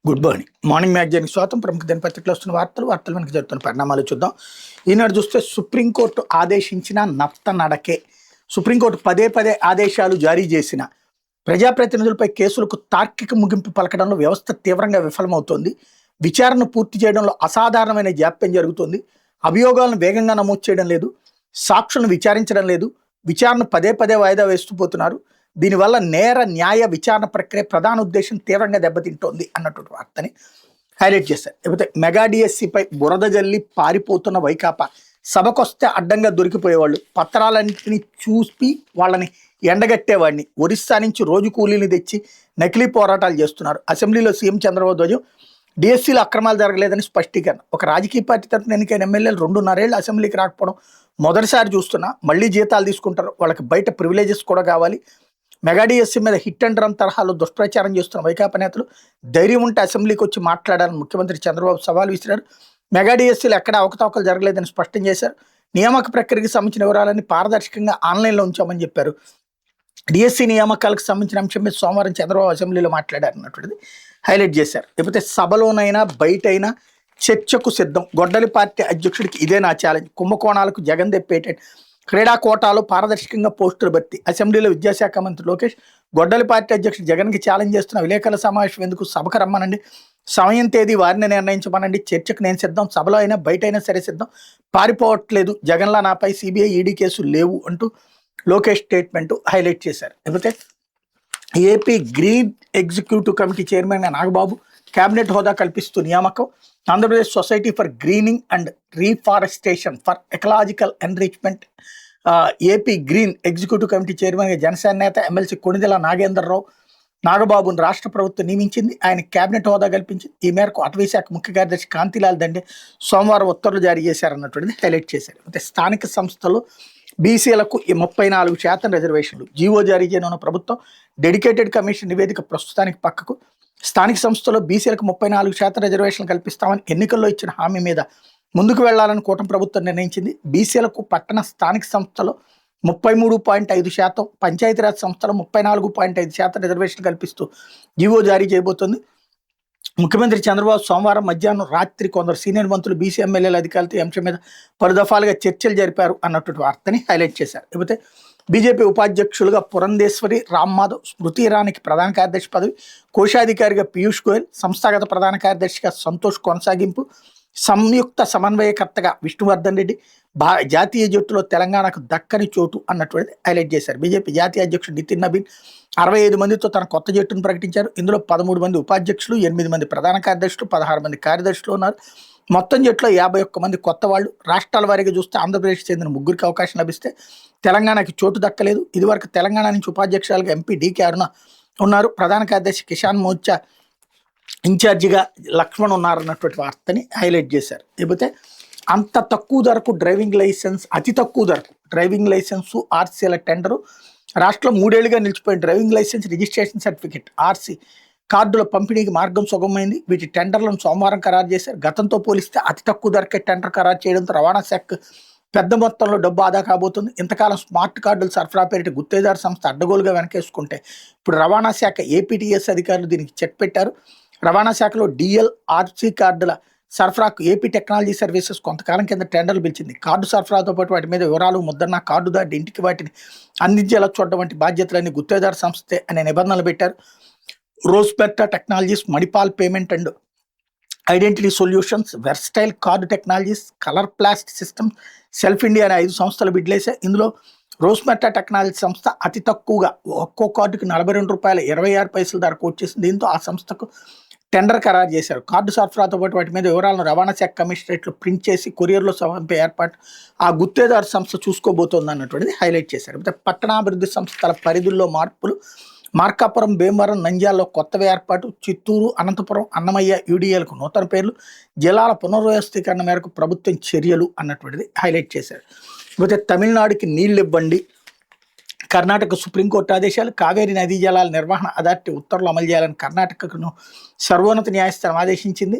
Good morning. Morning మ్యాగజైన్కి స్వాగతం. ప్రముఖ దినపత్రికలో వస్తున్న వార్తలు మనకి జరుగుతున్న పరిణామాలు చూద్దాం. ఈనాడు చూస్తే సుప్రీంకోర్టు ఆదేశించిన నడకే. సుప్రీంకోర్టు పదే పదే ఆదేశాలు జారీ చేసిన ప్రజాప్రతినిధులపై కేసులకు తార్కిక ముగింపు పలకడంలో వ్యవస్థ తీవ్రంగా విఫలమవుతోంది. విచారణ పూర్తి చేయడంలో అసాధారణమైన జాప్యం జరుగుతోంది. అభియోగాలను వేగంగా నమోదు చేయడం లేదు, సాక్షులను విచారించడం లేదు, విచారణ పదే పదే వాయిదా వేస్తూ పోతున్నారు. దీనివల్ల నేర న్యాయ విచారణ ప్రక్రియ ప్రధాన ఉద్దేశం తీవ్రంగా దెబ్బతింటోంది అన్నటువంటి వార్తని హైలైట్ చేశారు. లేకపోతే మెగా డిఎస్సిపై బురద జల్లి పారిపోతున్న వైకాపా సభకొస్తే అడ్డంగా దొరికిపోయేవాళ్ళు, పత్రాలన్నింటినీ చూసి వాళ్ళని ఎండగట్టేవాడిని, ఒరిస్సా నుంచి రోజు కూలీని తెచ్చి నకిలీ పోరాటాలు చేస్తున్నారు. అసెంబ్లీలో సీఎం చంద్రబాబు ధ్వజం. డిఎస్సీలో అక్రమాలు జరగలేదని స్పష్టీకరణ. ఒక రాజకీయ పార్టీ తరఫున ఎన్నికైన ఎమ్మెల్యేలు 2.5 ఏళ్ళు అసెంబ్లీకి రాకపోవడం మొదటిసారి చూస్తున్నా. మళ్ళీ జీతాలు తీసుకుంటారు, వాళ్ళకి బయట ప్రివిలేజెస్ కూడా కావాలి. మెగా డిఎస్సీ మీద హిట్ అండ్ రన్ తరహాలో దుష్ప్రచారం చేస్తున్న వైకాపా నేతలు ధైర్యం ఉంటే అసెంబ్లీకి వచ్చి మాట్లాడాలని ముఖ్యమంత్రి చంద్రబాబు సవాల్ విసిరారు. మెగా డిఎస్సీలో ఎక్కడ అవకతవకలు జరగలేదని స్పష్టం చేశారు. నియామక ప్రక్రియకి సంబంధించిన వివరాలన్నీ పారదర్శకంగా ఆన్లైన్లో ఉంచామని చెప్పారు. డిఎస్సీ నియామకాలకు సంబంధించిన అంశం మీద సోమవారం చంద్రబాబు అసెంబ్లీలో మాట్లాడారన్నటువంటిది హైలైట్ చేశారు. లేకపోతే సభలోనైనా బయటైనా చర్చకు సిద్ధం. గొడ్డలి పార్టీ అధ్యక్షుడికి ఇదే నా ఛాలెంజ్. కుంభకోణాలకు జగన్ తెప్పేటెడ్. క్రీడా కోటాలో పారదర్శకంగా పోస్టులు భర్తీ. అసెంబ్లీలో విద్యాశాఖ మంత్రి లోకేష్ గొడ్డలి పార్టీ అధ్యక్షుడు జగన్కి ఛాలెంజ్ చేస్తున్న విలేకరుల సమావేశం ఎందుకు, సభకు రమ్మనండి, సమయం తేదీ వారిని నిర్ణయించమనండి, చర్చకు నేను సిద్ధం, సభలో అయినా బయట అయినా సరే సిద్ధం, పారిపోవట్లేదు, జగన్లా నాపై సిబిఐ ఈడీ కేసులు లేవు అంటూ లోకేష్ స్టేట్మెంట్ హైలైట్ చేశారు. లేకపోతే ఏపీ గ్రీన్ ఎగ్జిక్యూటివ్ కమిటీ చైర్మన్గా నాగబాబు కేబినెట్ హోదా కల్పిస్తూ నియామకం. Andhra Pradesh society for greening and reforestation for ecological enrichment AP green executive committee చైర్మన్గా జనసేన నేత ఎమ్మెల్సీ కొణిదెల నాగేంద్రరావు నాగబాబును రాష్ట్ర ప్రభుత్వం నియమించింది. ఆయన కేబినెట్ హోదా కల్పించింది. ఈ మేరకు అటవీశాఖ ముఖ్య కార్యదర్శి కాంతిలాల్ దండే సోమవారం ఉత్తర్వులు జారీ చేశారన్నటువంటిది హైలైట్ చేశారు. అయితే స్థానిక సంస్థలు బీసీలకు 34% రిజర్వేషన్లు జీవో జారీ చేయనున్న ప్రభుత్వం. డెడికేటెడ్ కమిషన్ నివేదిక ప్రస్తుతానికి పక్కకు. స్థానిక సంస్థలో బీసీలకు 34% రిజర్వేషన్లు కల్పిస్తామని ఎన్నికల్లో ఇచ్చిన హామీ మీద ముందుకు వెళ్లాలని కూటమి ప్రభుత్వం నిర్ణయించింది. బీసీలకు పట్టణ స్థానిక సంస్థలో 33.5%, పంచాయతీరాజ్ సంస్థలో 34.5% రిజర్వేషన్లు కల్పిస్తూ జీవో జారీ చేయబోతోంది. ముఖ్యమంత్రి చంద్రబాబు సోమవారం మధ్యాహ్నం రాత్రి కొందరు సీనియర్ మంత్రులు బీసీ ఎమ్మెల్యేల అధికారులతో ఈ అంశం మీద పలు దఫాలుగా చర్చలు జరిపారు అన్నటువంటి వార్తని హైలైట్ చేశారు. లేకపోతే బీజేపీ ఉపాధ్యక్షులుగా పురంధేశ్వరి, రామ్మాధవ్, స్మృతి ఇరానీకి ప్రధాన కార్యదర్శి పదవి, కోశాధికారిగా పీయూష్ గోయల్, సంస్థాగత ప్రధాన కార్యదర్శిగా సంతోష్ కొనసాగింపు, సంయుక్త సమన్వయకర్తగా విష్ణువర్ధన్ రెడ్డి, జాతీయ జట్టులో తెలంగాణకు దక్కని చోటు అన్నటువంటిది హైలైట్ చేశారు. బీజేపీ జాతీయ అధ్యక్షుడు నితిన్ నబీన్ 65 మందితో తన కొత్త జట్టును ప్రకటించారు. ఇందులో 13 మంది ఉపాధ్యక్షులు, 8 మంది ప్రధాన కార్యదర్శులు, 16 మంది కార్యదర్శులు ఉన్నారు. మొత్తం జట్టులో 51 మంది కొత్త వాళ్ళు. రాష్ట్రాల వారీగా చూస్తే ఆంధ్రప్రదేశ్కి చెందిన 3 అవకాశం లభిస్తే తెలంగాణకి చోటు దక్కలేదు. ఇదివరకు తెలంగాణ నుంచి ఉపాధ్యక్షులుగా ఎంపీ డీకే అరుణ ఉన్నారు. ప్రధాన కార్యదర్శి కిసాన్ మోర్చా ఇన్ఛార్జిగా లక్ష్మణ్ ఉన్నారన్నటువంటి వార్తని హైలైట్ చేశారు. లేకపోతే అంత తక్కువ ధరకు డ్రైవింగ్ లైసెన్స్, అతి తక్కువ ధరకు డ్రైవింగ్ లైసెన్సు ఆర్సీల టెండరు. రాష్ట్రంలో 3 ఏళ్లుగా నిలిచిపోయిన driving licence, registration certificate, RC కార్డుల పంపిణీకి మార్గం సుగమమైంది. వీటి టెండర్లను సోమవారం ఖరారు చేశారు. గతంతో పోలిస్తే అతి తక్కువ ధరకే టెండర్ ఖరారు చేయడంతో రవాణా శాఖ పెద్ద మొత్తంలో డబ్బు ఆదా కాబోతుంది. ఇంతకాలం స్మార్ట్ కార్డులు సరఫరా పేరిట గుత్తేదారు సంస్థ అడ్డగోలుగా వెనకేసుకుంటే ఇప్పుడు రవాణా శాఖ ఏపీటీఎస్ అధికారులు దీనికి చెక్ పెట్టారు. రవాణా శాఖలో డిఎల్, ఆర్సీ కార్డుల సరఫరాకు ఏపీ టెక్నాలజీ సర్వీసెస్ కొంతకాలం కింద టెండర్లు పిలిచింది. కార్డు సరఫరాతో పాటు వాటి మీద వివరాలు, ముద్రణ, కార్డుదారు ఇంటికి వాటిని అందించేలా చూడడం వంటి బాధ్యతలన్నీ గుత్తేదారు సంస్థే అనే నిబంధనలు పెట్టారు. Rosmerta technologies, Manipal payment and identity solutions, versatile card technologies, colour plast systems, self India అనే 5 సంస్థలు బిడ్లేసాయి. ఇందులో రోస్మెటా టెక్నాలజీ సంస్థ అతి తక్కువగా ఒక్కో కార్డుకి ₹42.26 ధర కోట్ చేసింది. దీంతో ఆ సంస్థకు టెండర్ ఖరారు చేశారు. కార్డు సరఫరాతో పాటు వాటి మీద వివరాలను రవాణా శాఖ కమిషనరేట్లు ప్రింట్ చేసి కొరియర్లో పంపే ఏర్పాటు ఆ గుత్తేదారు సంస్థ చూసుకోబోతోంది అన్నటువంటిది హైలైట్ చేశారు. పట్టణాభివృద్ధి సంస్థల పరిధుల్లో మార్పులు. మార్కాపురం, భీమవరం, నంద్యాలలో కొత్తవి ఏర్పాటు. చిత్తూరు, అనంతపురం, అన్నమయ్య యూడీఏలకు నూతన పేర్లు. జిల్లాల పునర్వ్యవస్థీకరణ మేరకు ప్రభుత్వం చర్యలు అన్నటువంటిది హైలైట్ చేశారు. లేకపోతే తమిళనాడుకి నీళ్లు ఇవ్వండి, కర్ణాటక సుప్రీంకోర్టు ఆదేశాలు. కావేరీ నదీ జలాల నిర్వహణ అథారిటీ ఉత్తర్వులు అమలు చేయాలని కర్ణాటకను సర్వోన్నత న్యాయస్థానం ఆదేశించింది.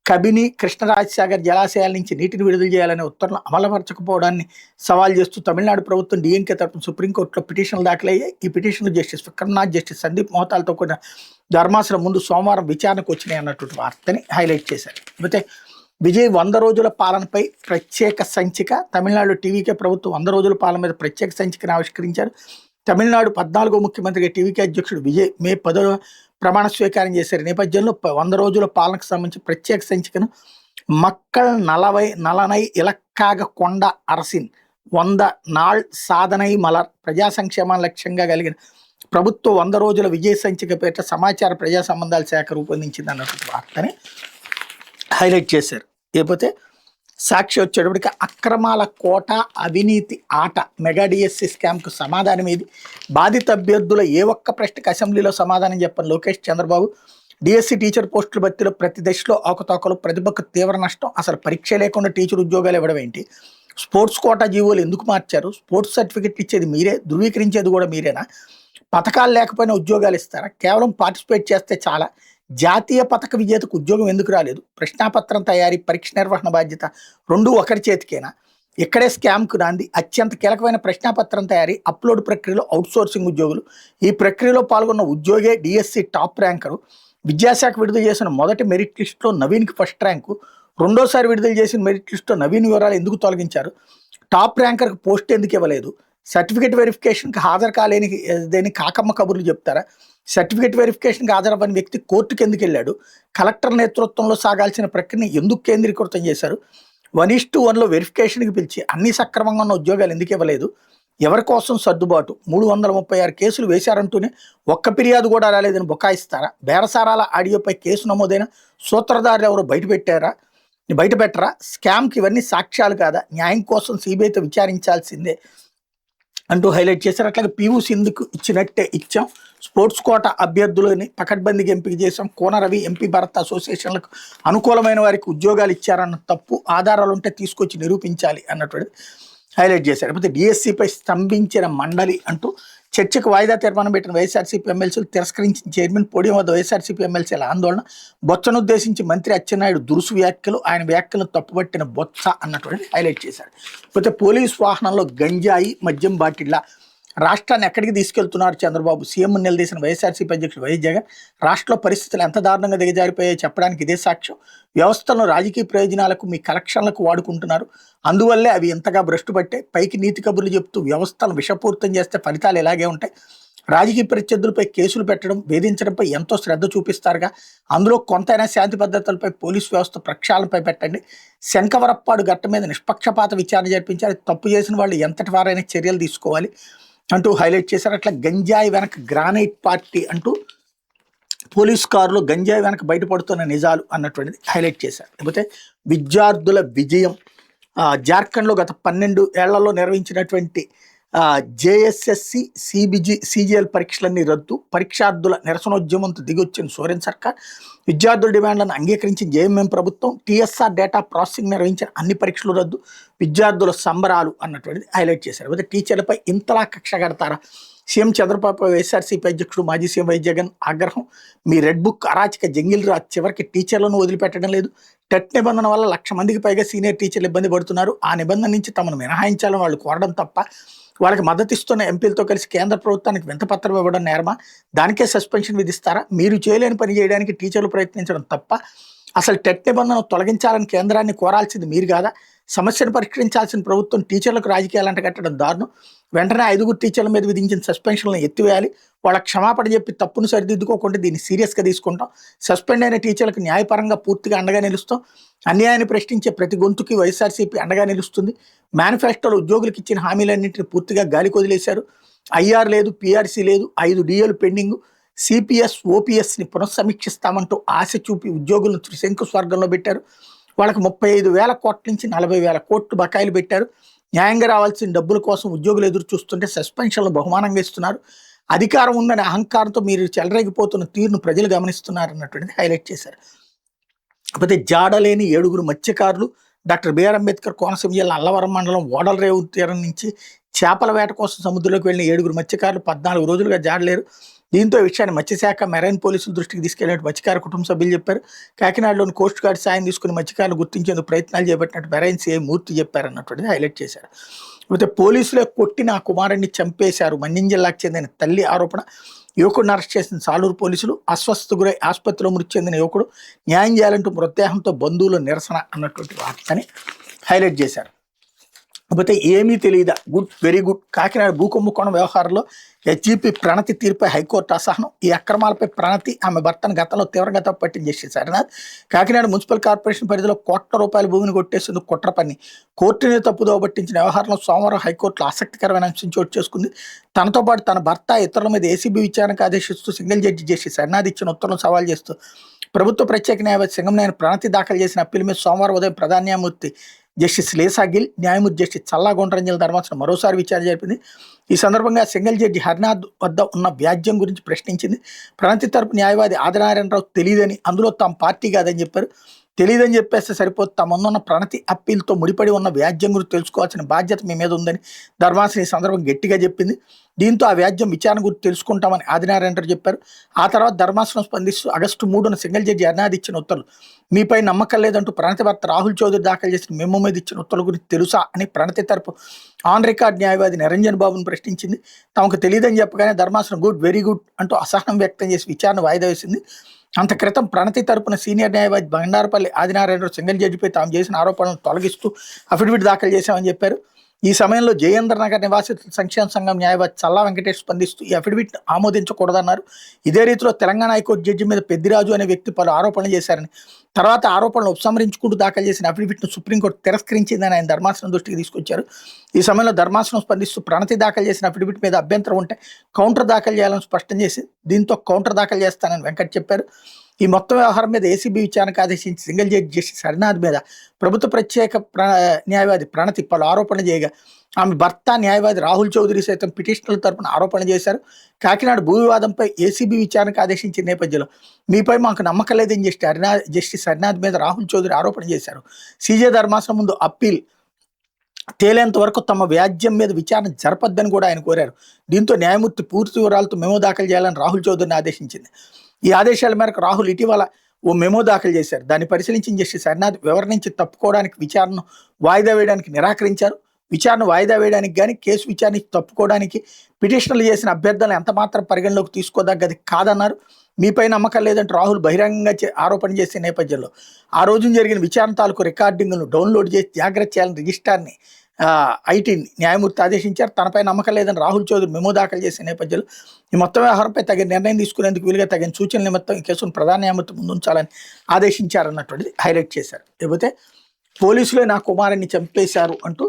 కబిని కృష్ణరాజసాగర్ జలాశయాల నుంచి నీటిని విడుదల చేయాలనే ఉత్తర్వులు అమలుపరచకపోవడాన్ని సవాల్ చేస్తూ తమిళనాడు ప్రభుత్వం డిఎంకే తరపున సుప్రీంకోర్టులో పిటిషన్లు దాఖలయ్యాయి. ఈ పిటిషన్లు జస్టిస్ విక్రమ్నాథ్, జస్టిస్ సందీప్ మోహతాలతో కూడిన ధర్మాసనం ముందు సోమవారం విచారణకు వచ్చినాయి అన్నటువంటి వార్తని హైలైట్ చేశారు. అయితే విజయ్ 100 రోజుల పాలనపై ప్రత్యేక సంచిక. తమిళనాడు టీవీకే ప్రభుత్వం 100 రోజుల పాలన మీద ప్రత్యేక సంచికను ఆవిష్కరించారు. తమిళనాడు 14వ ముఖ్యమంత్రిగా టీవీకే అధ్యక్షుడు విజయ్ మే 10వ ప్రమాణ స్వీకారం చేశారు. నేపథ్యంలో 100 రోజుల పాలనకు సంబంధించి ప్రత్యేక సంచికను మక్కల్ నలనై ఇలక్కాగ కొండ అరసిన్ 100 నాళ్ సాధనై మలర్ ప్రజా సంక్షేమాన్ని లక్ష్యంగా కలిగిన ప్రభుత్వం 100 రోజుల విజయ సంచిక పేరిట సమాచార ప్రజా సంబంధాల శాఖ రూపొందించింది అన్నటువంటి వార్తని హైలైట్ చేశారు. లేకపోతే సాక్షి వచ్చేటప్పటికి అక్రమాల కోట అవినీతి ఆట మెగా డిఎస్సి స్కామ్కు సమాధానం ఏది? బాధిత అభ్యర్థుల ఏ ఒక్క ప్రశ్నకు అసెంబ్లీలో సమాధానం చెప్పని లోకేష్ చంద్రబాబు. డిఎస్సి టీచర్ పోస్టుల భర్తీలో ప్రతి దశలో అవకతవకలు, ప్రతిభకు తీవ్ర నష్టం, అసలు పరీక్ష లేకుండా టీచర్ ఉద్యోగాలు ఇవ్వడం ఏంటి? స్పోర్ట్స్ కోటా జీవోలు ఎందుకు మార్చారు? స్పోర్ట్స్ సర్టిఫికెట్ ఇచ్చేది మీరే, ధృవీకరించేది కూడా మీరేనా? పథకాలు లేకపోయినా ఉద్యోగాలు ఇస్తారా? కేవలం పార్టిసిపేట్ చేస్తే చాలా? జాతీయ పథక విజేతకు ఉద్యోగం ఎందుకు రాలేదు? ప్రశ్నాపత్రం తయారీ, పరీక్ష నిర్వహణ బాధ్యత రెండూ ఒకరి చేతికేనా? ఇక్కడే స్కామ్కు నాంది. అత్యంత కీలకమైన ప్రశ్నాపత్రం తయారీ, అప్లోడ్ ప్రక్రియలో అవుట్సోర్సింగ్ ఉద్యోగులు. ఈ ప్రక్రియలో పాల్గొన్న ఉద్యోగే డిఎస్సి టాప్ ర్యాంకరు. విద్యాశాఖ విడుదల చేసిన మొదటి మెరిట్ లిస్టులో నవీన్కి ఫస్ట్ ర్యాంకు. రెండోసారి విడుదల చేసిన మెరిట్ లిస్టులో నవీన్ వివరాలు ఎందుకు తొలగించారు? టాప్ ర్యాంకర్కి పోస్ట్ ఎందుకు ఇవ్వలేదు? సర్టిఫికేట్ వెరిఫికేషన్కి హాజరు కాలేని దేని కాకమ్మ కబుర్లు చెప్తారా? సర్టిఫికేట్ వెరిఫికేషన్కి హాజరవ్వని వ్యక్తి కోర్టుకు ఎందుకు వెళ్ళాడు? కలెక్టర్ నేతృత్వంలో సాగాల్సిన ప్రక్రియని ఎందుకు కేంద్రీకృతం చేశారు? 1:1లో వెరిఫికేషన్కి పిలిచి అన్ని సక్రమంగా ఉన్న ఉద్యోగాలు ఎందుకు ఇవ్వలేదు? ఎవరి కోసం సర్దుబాటు? 336 కేసులు వేశారంటూనే ఒక్క ఫిర్యాదు కూడా రాలేదని బుకాయిస్తారా? బేరసారాల ఆడియోపై కేసు నమోదైన సూత్రధారులు ఎవరు బయట పెట్టరా? స్కామ్కి ఇవన్నీ సాక్ష్యాలు కాదా? న్యాయం కోసం సిబిఐతో విచారించాల్సిందే అంటూ హైలైట్ చేశారు. అట్లాగే పియు సింధుకు ఇచ్చినట్టే ఇచ్చాం, స్పోర్ట్స్ కోట అభ్యర్థులని పకడ్బందీగా ఎంపిక చేశాం, కోన రవి ఎంపీ భారత్ అసోసియేషన్లకు అనుకూలమైన వారికి ఉద్యోగాలు ఇచ్చారన్న తప్పు ఆధారాలు ఉంటే తీసుకొచ్చి నిరూపించాలి అన్నటువంటి హైలైట్ చేశారు. లేకపోతే డిఎస్సిపై స్తంభించిన మండలి అంటూ చర్చకు వాయిదా తీర్మానం పెట్టిన వైఎస్ఆర్సీపీ ఎమ్మెల్సీలు తిరస్కరించిన చైర్మన్ పోడియం వద్ద వైఎస్ఆర్సీపీ ఎమ్మెల్సీల ఆందోళన. బొత్సను ఉద్దేశించి మంత్రి అచ్చెన్నాయుడు దురుసు వ్యాఖ్యలు, ఆయన వ్యాఖ్యలను తప్పుపట్టిన బొత్స అన్నటువంటి హైలైట్ చేశారు. లేకపోతే పోలీసు వాహనంలో గంజాయి మద్యం బాటిళ్ళ రాష్ట్రాన్ని ఎక్కడికి తీసుకెళ్తున్నారు చంద్రబాబు? సీఎం నిలదీసిన వైఎస్ఆర్సీపీ అధ్యక్షుడు వైఎస్ జగన్. రాష్ట్రంలో పరిస్థితులు ఎంత దారుణంగా దిగజారిపోయాయో చెప్పడానికి ఇదే సాక్ష్యం. వ్యవస్థలను రాజకీయ ప్రయోజనాలకు, మీ కలెక్షన్లకు వాడుకుంటున్నారు. అందువల్లే అవి ఎంతగా భ్రష్టు పట్టే. పైకి నీతి కబుర్లు చెప్తూ వ్యవస్థలను విషపూరితం చేస్తే ఫలితాలు ఇలాగే ఉంటాయి. రాజకీయ ప్రత్యర్థులపై కేసులు పెట్టడం, వేధించడంపై ఎంతో శ్రద్ధ చూపిస్తారుగా. అందులో కొంతైనా శాంతి భద్రతలపై పోలీసు వ్యవస్థ ప్రక్షాళనపై పెట్టండి. శంకవరప్పాడు ఘట్ట మీద నిష్పక్షపాత విచారణ జరిపించాలి. తప్పు చేసిన వాళ్ళు ఎంతటి వారైనా చర్యలు తీసుకోవాలి అంటూ హైలైట్ చేశారు. అట్లా గంజాయి వెనక గ్రానైట్ పార్టీ అంటూ పోలీస్ కారులో గంజాయి వెనక బయటపడుతున్న నిజాలు అన్నటువంటిది హైలైట్ చేశారు. లేకపోతే విద్యార్థుల విజయం. జార్ఖండ్లో గత 12 ఏళ్లలో నిర్వహించినటువంటి జేఎస్ఎస్సి సిజిఎల్ పరీక్షలన్నీ రద్దు. పరీక్షార్థుల నిరసనోద్యమంతో దిగొచ్చిన సోరెన్ సర్కార్. విద్యార్థుల డిమాండ్లను అంగీకరించిన జేఎంఎం ప్రభుత్వం. టీఎస్ఆర్ డేటా ప్రాసెసింగ్ నిర్వహించిన అన్ని పరీక్షలు రద్దు. విద్యార్థుల సంబరాలు అన్నటువంటిది హైలైట్ చేశారు. అయితే టీచర్లపై ఇంతలా కక్ష కడతారా? సీఎం చంద్రబాబు వైఎస్ఆర్సీపీ అధ్యక్షుడు మాజీ సీఎం వైఎస్ జగన్ ఆగ్రహం. మీ రెడ్ బుక్ అరాచక జంగిల్ రాజ్ చివరికి టీచర్లను వదిలిపెట్టడం లేదు. టెట్ నిబంధన వల్ల 1,00,000 మందికి పైగా సీనియర్ టీచర్లు ఇబ్బంది పడుతున్నారు. ఆ నిబంధన నుంచి తమను మినహాయించాలని వాళ్ళు కోరడం తప్ప, వాళ్ళకి మద్దతు ఇస్తున్న ఎంపీలతో కలిసి కేంద్ర ప్రభుత్వానికి వింతపత్రం ఇవ్వడం నేరమా? దానికే సస్పెన్షన్ విధిస్తారా? మీరు చేయలేని పని చేయడానికి టీచర్లు ప్రయత్నించడం తప్ప, అసలు టెట్ నిబంధనను తొలగించాలని కేంద్రాన్ని కోరాల్సింది మీరు కాదా? సమస్యను పరిష్కరించాల్సిన ప్రభుత్వం టీచర్లకు రాజకీయాలు అంటగట్టడం దారుణం. వెంటనే 5 టీచర్ల మీద విధించిన సస్పెన్షన్లను ఎత్తివేయాలి. వాళ్ళ క్షమాపణ చెప్పి తప్పును సరిదిద్దుకోకుండా దీన్ని సీరియస్గా తీసుకుంటాం. సస్పెండ్ అయిన టీచర్లకు న్యాయపరంగా పూర్తిగా అండగా నిలుస్తాం. అన్యాయాన్ని ప్రశ్నించే ప్రతి గొంతుకి వైఎస్ఆర్సీపీ అండగా నిలుస్తుంది. మేనిఫెస్టోలో ఉద్యోగులకు ఇచ్చిన హామీలన్నింటినీ పూర్తిగా గాలికి వదిలేశారు. ఐఆర్ లేదు, పీఆర్సీ లేదు, 5 డిఏలు పెండింగ్. సిపిఎస్ ఓపీఎస్ని పునఃసమీక్షిస్తామంటూ ఆశ చూపి ఉద్యోగులను త్రిశంకు స్వర్గంలో పెట్టారు. వాళ్ళకి 35,000 కోట్ల నుంచి 40,000 కోట్లు బకాయిలు పెట్టారు. న్యాయంగా రావాల్సిన డబ్బుల కోసం ఉద్యోగులు ఎదురు చూస్తుంటే సస్పెన్షన్లు బహుమానంగా ఇస్తున్నారు. అధికారం ఉందనే అహంకారంతో మీరు చెలరేగిపోతున్న తీరును ప్రజలు గమనిస్తున్నారు అన్నటువంటిది హైలైట్ చేశారు. కాకపోతే జాడలేని 7 మత్స్యకారులు. డాక్టర్ బిఆర్ అంబేద్కర్ కోనసీమ జిల్లా అల్లవరం మండలం ఓడల రేవు తీరం నుంచి చేపల వేట కోసం సముద్రంలోకి వెళ్ళిన 7 మత్స్యకారులు 14 రోజులుగా జాడలేరు. దీంతో ఈ విషయాన్ని మత్స్యశాఖ మెరైన్ పోలీసుల దృష్టికి తీసుకెళ్లినట్టు మత్స్యకార కుటుంబ సభ్యులు చెప్పారు. కాకినాడలోని కోస్ట్ గార్డ్ సాయం తీసుకుని మత్స్యకారులు గుర్తించేందుకు ప్రయత్నాలు చేపట్టినట్టు మెరైన్ సీఐ మూర్తి చెప్పారన్నటువంటిది హైలైట్ చేశారు. అయితే పోలీసులే కొట్టి నా కుమారుడిని చంపేశారు మన్యం జిల్లాకు చెందిన తల్లి ఆరోపణ. యువకుడిని అరెస్ట్ చేసిన సాలూరు పోలీసులు. అస్వస్థత గురై ఆసుపత్రిలో మృతి చెందిన యువకుడు న్యాయం చేయాలంటూ మృతదేహంతో బంధువులు నిరసన అన్నటువంటి వార్తని హైలైట్ చేశారు. కాకపోతే ఏమీ తెలియదా, గుడ్, వెరీ గుడ్. కాకినాడ భూకుంభకోణం వ్యవహారంలో హెచ్జిపి ప్రణతి తీరుపై హైకోర్టు అసహనం. ఈ అక్రమాలపై ప్రణతి ఆమె భర్తను గతంలో తీవ్రంగా తప్పుపట్టింది justice Harinath. Kakinada municipal corporation పరిధిలో కోట్ల రూపాయల భూమిని కొట్టేసేందుకు కుట్ర పన్ని కోర్టుని తప్పుదోవ పట్టించిన వ్యవహారంలో సోమవారం హైకోర్టులో ఆసక్తికరమైన అంశం చోటు చేసుకుంది. తనతో పాటు తన భర్త ఇతరుల మీద ఏసీబీ విచారణకు ఆదేశిస్తూ సింగిల్ జడ్జి జస్టిస్ హరినాథ్ ఇచ్చిన ఉత్తర్వులను సవాల్ చేస్తూ ప్రభుత్వ ప్రత్యేక న్యాయవాది సింగంనేని ప్రణతి దాఖలు చేసిన అప్పీల్ మీద సోమవారం ఉదయం ప్రధాన న్యాయమూర్తి జస్టిస్ లేసా గిల్, న్యాయమూర్తి జస్టిస్ చల్లా గుండ్రంజల ధర్మాసనం మరోసారి విచారణ జరిపింది. ఈ సందర్భంగా సింగిల్ జడ్జి హరినాథ్ వద్ద ఉన్న వ్యాజ్యం గురించి ప్రశ్నించింది. ప్రణతి తరపు న్యాయవాది ఆదినారాయణరావు తెలియదని, అందులో తమ పార్టీ కాదని చెప్పారు. తెలియదని చెప్పేస్తే సరిపోతే తమ ముందున్న ప్రణతి అప్పీల్తో ముడిపడి ఉన్న వ్యాజ్యం గురించి తెలుసుకోవాల్సిన బాధ్యత మీ మీద ఉందని ధర్మాసనం ఈ సందర్భం గట్టిగా చెప్పింది. దీంతో ఆ వ్యాజ్యం విచారణ గురించి తెలుసుకుంటామని ఆదినారాయణరావు చెప్పారు. ఆ తర్వాత ధర్మాసనం స్పందిస్తూ ఆగస్టు 3న సింగిల్ జడ్జి హరినాథ్ ఇచ్చిన ఉత్తర్వులు మీపై నమ్మకం లేదంటూ ప్రణతి భర్త రాహుల్ చౌదరి దాఖలు చేసిన మెమో మీద ఇచ్చిన ఉత్తర్వుల గురించి తెలుసా అని ప్రణతి తరపు ఆన్ రికార్డ్ న్యాయవాది నిరంజన్ బాబును ప్రశ్నించింది. తమకు తెలియదని చెప్పగానే ధర్మాసనం గుడ్, వెరీ గుడ్ అంటూ అసహనం వ్యక్తం చేసి విచారణ వాయిదా వేసింది. అంత క్రితం ప్రణతి తరపున సీనియర్ న్యాయవాది బండారపల్లి ఆదినారాయణరావు సింగిల్ జడ్జిపై తాము చేసిన ఆరోపణలను తొలగిస్తూ అఫిడవిట్ దాఖలు చేశామని చెప్పారు. ఈ సమయంలో జయేంద్ర నగర్ నివాసితుల సంక్షేమ సంఘం న్యాయవాది చల్లా వెంకటేష్ స్పందిస్తూ ఈ అఫిడవిట్ ఆమోదించకూడదన్నారు. ఇదే రీతిలో తెలంగాణ హైకోర్టు జడ్జి మీద పెద్దిరాజు అనే వ్యక్తి పలు ఆరోపణలు చేశారని, తర్వాత ఆరోపణలు ఉపసంహరించుకుంటూ దాఖలు చేసిన అఫిడవిట్ను సుప్రీంకోర్టు తిరస్కరించిందని ఆయన ధర్మాసనం దృష్టికి తీసుకొచ్చారు. ఈ సమయంలో ధర్మాసనం స్పందిస్తూ ప్రణతి దాఖలు చేసిన అఫిడవిట్ మీద అభ్యంతరం ఉంటే కౌంటర్ దాఖలు చేయాలని స్పష్టం చేసి దీంతో కౌంటర్ దాఖలు చేస్తానని వెంకట్ చెప్పారు. ఈ మొత్తం వ్యవహారం మీద ఏసీబీ విచారణకు ఆదేశించి సింగిల్ జడ్జి జస్టిస్ హరినాథ్ మీద ప్రభుత్వ ప్రత్యేక న్యాయవాది ప్రణతి పలు ఆరోపణలు చేయగా ఆమె భర్త న్యాయవాది రాహుల్ చౌదరి సైతం పిటిషనర్ల తరపున ఆరోపణలు చేశారు. కాకినాడ భూ వివాదంపై ఏసీబీ విచారణకు ఆదేశించిన నేపథ్యంలో మీపై మాకు నమ్మకం లేదని జస్టిస్ హరినాథ్ మీద రాహుల్ చౌదరి ఆరోపణ చేశారు. సీజే ధర్మాసనం ముందు అప్పీల్ తేలేంత వరకు తమ వ్యాజ్యం మీద విచారణ జరపద్దని కూడా ఆయన కోరారు. దీంతో న్యాయమూర్తి పూర్తి వివరాలతో మెమో దాఖలు చేయాలని రాహుల్ చౌదరిని ఆదేశించింది. ఈ ఆదేశాల మేరకు రాహుల్ ఇటీవల ఓ మెమో దాఖలు చేశారు. దాన్ని పరిశీలించిన జస్టిస్ హరినాథ్ వివరణ నుంచి తప్పుకోవడానికి విచారణను వాయిదా వేయడానికి నిరాకరించారు. విచారణ వాయిదా వేయడానికి కానీ కేసు విచారణ తప్పుకోవడానికి పిటిషనర్లు చేసిన అభ్యర్థనలు ఎంత మాత్రం పరిగణలోకి తీసుకోదగ్గది కాదన్నారు. మీపై నమ్మకం లేదంటూ రాహుల్ బహిరంగంగా ఆరోపణ చేసే నేపథ్యంలో ఆ రోజున జరిగిన విచారణ తాలూకు రికార్డింగ్ను డౌన్లోడ్ చేసి జాగ్రత్త చేయాలని రిజిస్టార్ని ఐటీని న్యాయమూర్తి ఆదేశించారు. తనపై నమ్మకం లేదని రాహుల్ చౌదరి మెమో దాఖలు చేసే నేపథ్యంలో ఈ మొత్తం వ్యవహారంపై తగిన నిర్ణయం తీసుకునేందుకు వీలుగా తగిన సూచనల నిమిత్తం ఈ కేసును ప్రధాన న్యాయమూర్తి ముందుంచాలని ఆదేశించారన్నటువంటిది హైలైట్ చేశారు. లేకపోతే పోలీసులే నా కుమారుని చంపేశారు అంటూ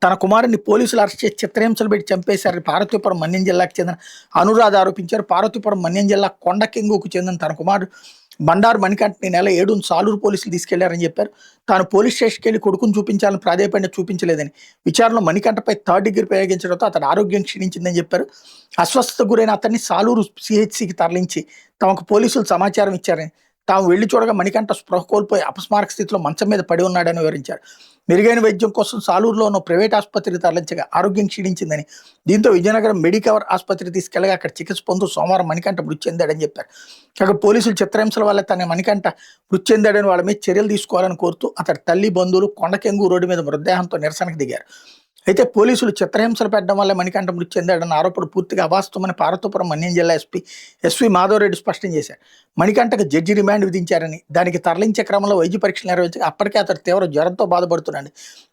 తన కుమారుని పోలీసులు అరెస్ట్ చేసి చిత్రహింసలు పెట్టి చంపేశారని పార్వతీపురం మన్యం జిల్లాకు చెందిన అనురాధ ఆరోపించారు. పార్వతీపురం మన్యం జిల్లా కొండకెంగుకు చెందిన తన కుమారుడు బండారు మణికంఠని నెల 7న సాలూరు పోలీసులు తీసుకెళ్లారని చెప్పారు. తాను పోలీస్ స్టేషన్కి వెళ్ళి కొడుకును చూపించాలని ప్రాధాన్యపడిన చూపించలేదని, విచారణలో మణికంఠపై 3rd డిగ్రీ ప్రయోగించడంతో అతని ఆరోగ్యం క్షీణించిందని చెప్పారు. అస్వస్థత గురైన అతన్ని సాలూరు సిహెచ్సికి తరలించి తమకు పోలీసులు సమాచారం ఇచ్చారని, తాము వెళ్లి చూడగా మణికంఠ స్పృహ కోల్పోయి అపస్మారక స్థితిలో మంచం మీద పడి ఉన్నాడని వివరించారు. మెరుగైన వైద్యం కోసం సాలూరులో ఉన్న ప్రైవేట్ ఆసుపత్రికి తరలించగా ఆరోగ్యం క్షీణించిందని, దీంతో విజయనగరం మెడికవర్ ఆసుపత్రికి తీసుకెళ్లగా అక్కడ చికిత్స పొందుతూ సోమవారం మణికంఠ మృతి చెందాడని చెప్పారు. కాగా పోలీసులు చిత్రహింసల వల్ల తన మణికంఠ మృతి చెందాడని వాళ్ళ మీద చర్యలు తీసుకోవాలని కోరుతూ అతడి తల్లి బంధువులు కొండకెంగు రోడ్డు మీద మృతదేహంతో నిరసనకు దిగారు. అయితే పోలీసులు చిత్రహింసలు పెట్టడం వల్ల మణికంఠ మృతి చెందాడన్న ఆరోపణ పూర్తిగా అవాస్తవమని పార్వతీపురం మన్యం జిల్లా ఎస్పీ మాధవరెడ్డి స్పష్టం చేశారు. మణికంఠకు జడ్జి రిమాండ్ విధించారని, దానికి తరలించే క్రమంలో వైద్య పరీక్షలు నిర్వహించగా అప్పటికే అతడు తీవ్ర జ్వరంతో బాధపడుతున్నాడు.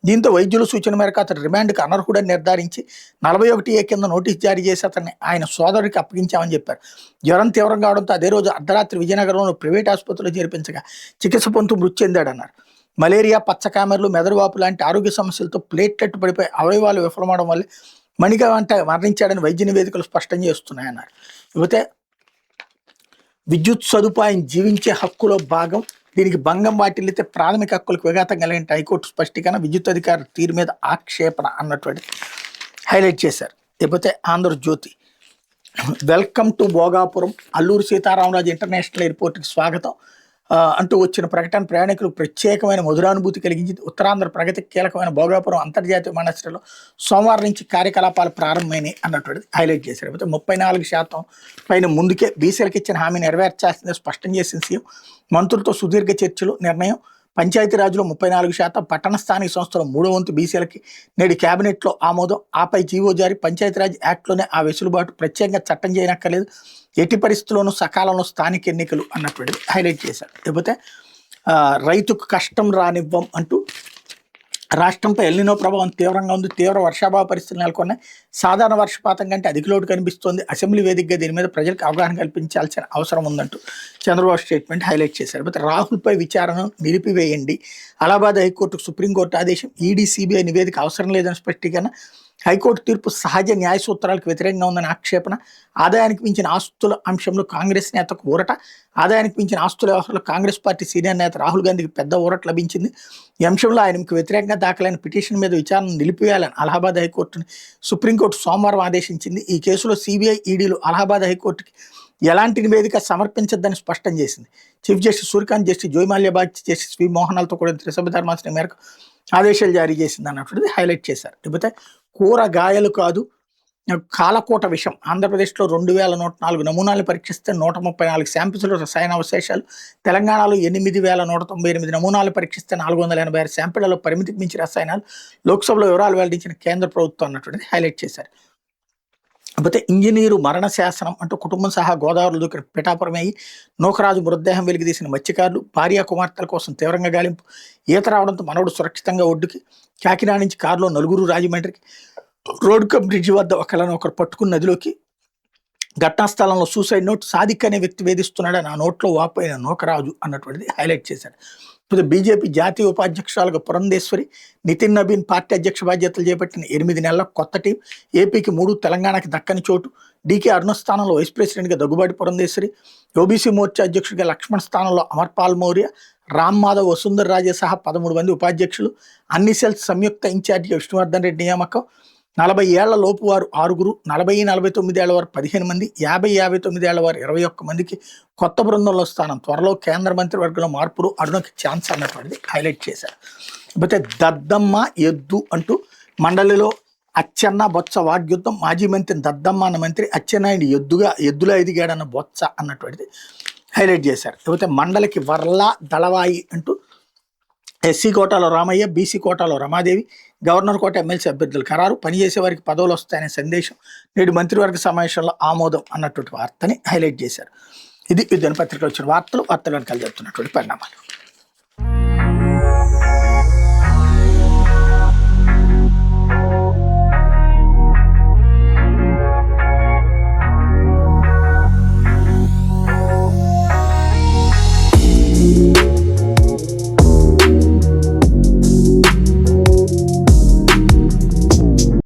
దీంతో వైద్యుల సూచన మేరకు అతడు రిమాండ్కు అనర్హుడని నిర్ధారించి 41A కింద నోటీస్ జారీ చేసి అతన్ని ఆయన సోదరుడికి అప్పగించామని చెప్పారు. జ్వరం తీవ్రం కావడంతో అదే రోజు అర్ధరాత్రి విజయనగరంలో ప్రైవేట్ ఆసుపత్రిలో చేర్పించగా చికిత్స పొందుతూ మృతి చెందాడన్నారు. మలేరియా, పచ్చకామెర్లు, మెదడువాపు లాంటి ఆరోగ్య సమస్యలతో ప్లేట్లెట్ పడిపోయి అవయవాలు విఫలమవడం వల్ల మణికంఠ మరణించాడని వైద్య నివేదికలు స్పష్టం చేస్తున్నాయన్నారు. ఇకపోతే విద్యుత్ సదుపాయం జీవించే హక్కులో భాగం, దీనికి భంగం వాటిల్లితే ప్రాథమిక హక్కులకు విఘాతం కలిగిన హైకోర్టు స్పష్టీకరణ, విద్యుత్ అధికారుల తీరు మీద ఆక్షేపణ అన్నటువంటి హైలైట్ చేశారు. లేకపోతే Andhrajyothy welcome to Bhogapuram, Alluru Sitaramaraju international ఎయిర్పోర్ట్కి స్వాగతం, అంటూ వచ్చిన ప్రకటన ప్రయాణికులకు ప్రత్యేకమైన మధురానుభూతి కలిగించింది. ఉత్తరాంధ్ర ప్రగతికి కీలకమైన భోగాపురం అంతర్జాతీయ విమానాశ్రయంలో సోమవారం నుంచి కార్యకలాపాలు ప్రారంభమైనాయి అన్నటువంటిది హైలైట్ చేశారు. అయితే 34% పైన ముందుకే బీసీలకు ఇచ్చిన హామీ నెరవేర్చాల్సిందే స్పష్టం చేసిన సీఎం. మంత్రులతో సుదీర్ఘ చర్చలు, నిర్ణయం. పంచాయతీరాజ్లో 34%, పట్టణ స్థానిక సంస్థలు 3/3 బీసీలకి నేడు కేబినెట్లో ఆమోదం. ఆపై జీవో జారీ. పంచాయతీరాజ్ యాక్ట్లోనే ఆ వెసులుబాటు, ప్రత్యేకంగా చట్టం చేయనక్కర్లేదు. ఎట్టి పరిస్థితుల్లోనూ సకాలంలో స్థానిక ఎన్నికలు అన్నటువంటిది హైలైట్ చేశారు. లేకపోతే రైతుకు కష్టం రానివ్వం అంటూ రాష్ట్రంపై ఎల్నినో ప్రభావం తీవ్రంగా ఉంది. తీవ్ర వర్షాభావ పరిస్థితులు నెలకొన్నాయి. సాధారణ వర్షపాతం కంటే అధిక లోటు కనిపిస్తోంది. అసెంబ్లీ వేదికగా దీని మీద ప్రజలకు అవగాహన కల్పించాల్సిన అవసరం ఉందంటూ చంద్రబాబు స్టేట్మెంట్ హైలైట్ చేశారు. అయితే రాహుల్పై విచారణను నిలిపివేయండి. అలహాబాద్ హైకోర్టుకు సుప్రీంకోర్టు ఆదేశం. ఈడీ, సిబిఐ నివేదిక అవసరం లేదని స్పష్టీకరణ. హైకోర్టు తీర్పు సహజ న్యాయ సూత్రాలకు వ్యతిరేకంగా ఉందని ఆక్షేపణ. ఆదాయానికి మించిన ఆస్తుల అంశంలో కాంగ్రెస్ నేతకు ఊరట. ఆదాయానికి మించిన ఆస్తుల వ్యవహారంలో కాంగ్రెస్ పార్టీ సీనియర్ నేత రాహుల్ గాంధీకి పెద్ద ఊరట లభించింది. ఈ అంశంలో ఆయనకు వ్యతిరేకంగా దాఖలైన పిటిషన్ మీద విచారణ నిలిపివేయాలని అలహాబాద్ హైకోర్టుని సుప్రీంకోర్టు సోమవారం ఆదేశించింది. ఈ కేసులో సిబిఐ, ఈడీలు అలహాబాద్ హైకోర్టుకి ఎలాంటి నివేదిక సమర్పించద్దని స్పష్టం చేసింది. Chief justice Suryakant, justice Joymalya బాధ్యత, జస్టిస్ వి మోహనాలతో కూడిన త్రిసభ్య ధర్మాసనం మేరకు ఆదేశాలు జారీ చేసింది అన్నటువంటిది హైలైట్ చేశారు. లేకపోతే కూరగాయలు కాదు కాలకోట విషం. ఆంధ్రప్రదేశ్లో 2104 నమూనాలు పరీక్షిస్తే 134 శాంపిల్స్లో రసాయన అవశేషాలు. తెలంగాణలో 8198 నమూనాలు పరీక్షిస్తే 486 శాంపిళ్లలో పరిమితికి మించి రసాయనాలు. లోక్సభలో వివరాలు వెల్లడించిన కేంద్ర ప్రభుత్వం అన్నటువంటిది హైలైట్ చేశారు. కాకపోతే ఇంజనీరు మరణ శాసనం అంటూ కుటుంబం సహా గోదావరిలో దూకిన పిఠాపురం అయ్యి నూకరాజు మృతదేహం వెలికితీసిన మత్స్యకారులు. భార్య కుమార్తెల కోసం తీవ్రంగా గాలింపు. ఈత రావడంతో మనవడు సురక్షితంగా ఒడ్డుకి. కాకినాడ నుంచి కారులో 4 రాజమండ్రికి. రోడ్ కమ్ బ్రిడ్జి వద్ద ఒకరు పట్టుకుని నదిలోకి. ఘటనా స్థలంలో సూసైడ్ నోట్. సాదిక్ అనే వ్యక్తి వేధిస్తున్నాడని ఆ నోట్లో వాపోయిన నూకరాజు అన్నటువంటిది హైలైట్ చేశారు. ఇప్పుడు బీజేపీ జాతీయ ఉపాధ్యక్షురాలుగా పురంధేశ్వరి. నితిన్ నబీన్ పార్టీ అధ్యక్ష బాధ్యతలు చేపట్టిన 8 నెలల కొత్త టీం. ఏపీకి 3, తెలంగాణకి దక్కని చోటు. డీకే అరుణ స్థానంలో వైస్ ప్రెసిడెంట్గా దగ్గుబాటి పురంధేశ్వరి. ఓబీసీ మోర్చా అధ్యక్షుడిగా లక్ష్మణ్ స్థానంలో అమర్పాల్ మౌర్య. రామ్ మాధవ్, వసుంధర్ రాజే సహా 13 మంది ఉపాధ్యక్షులు. అన్ని సెల్స్ సంయుక్త ఇన్ఛార్జిగా విష్ణువర్ధన్ రెడ్డి నియామకం. 40 ఏళ్ల లోపు వారు 6, 40-49 ఏళ్ల వారు 15 మంది, 50-59 ఏళ్ల వారు 21 మందికి కొత్త బృందంలో స్థానం. త్వరలో కేంద్ర మంత్రివర్గంలో మార్పులు, అరుణకి ఛాన్స్ అన్నటువంటిది హైలైట్ చేశారు. అయితే దద్దమ్మ ఎద్దు అంటూ మండలిలో అచ్చెన్న బొత్స వాగ్యుద్ధం. మాజీ మంత్రి దద్దమ్మ అన్న మంత్రి, అచ్చెన్నాయుడు ఎద్దులా ఎదిగాడన్న బొత్స అన్నటువంటిది హైలైట్ చేశారు. లేకపోతే మండలికి వర్ల దళవాయి అంటూ ఎస్సీ కోటాలో రామయ్య, బీసీ కోటాలో రమాదేవి. గవర్నర్ కోట ఎమ్మెల్సీ అభ్యర్థులు ఖరారు. పనిచేసే వారికి పదవులు వస్తాయనే సందేశం. నేడు మంత్రివర్గ సమావేశంలో ఆమోదం అన్నటువంటి వార్తని హైలైట్ చేశారు. ఇది దినపత్రికలో వచ్చిన వార్తలు కలు చెప్తున్నటువంటి పరిణామాలు.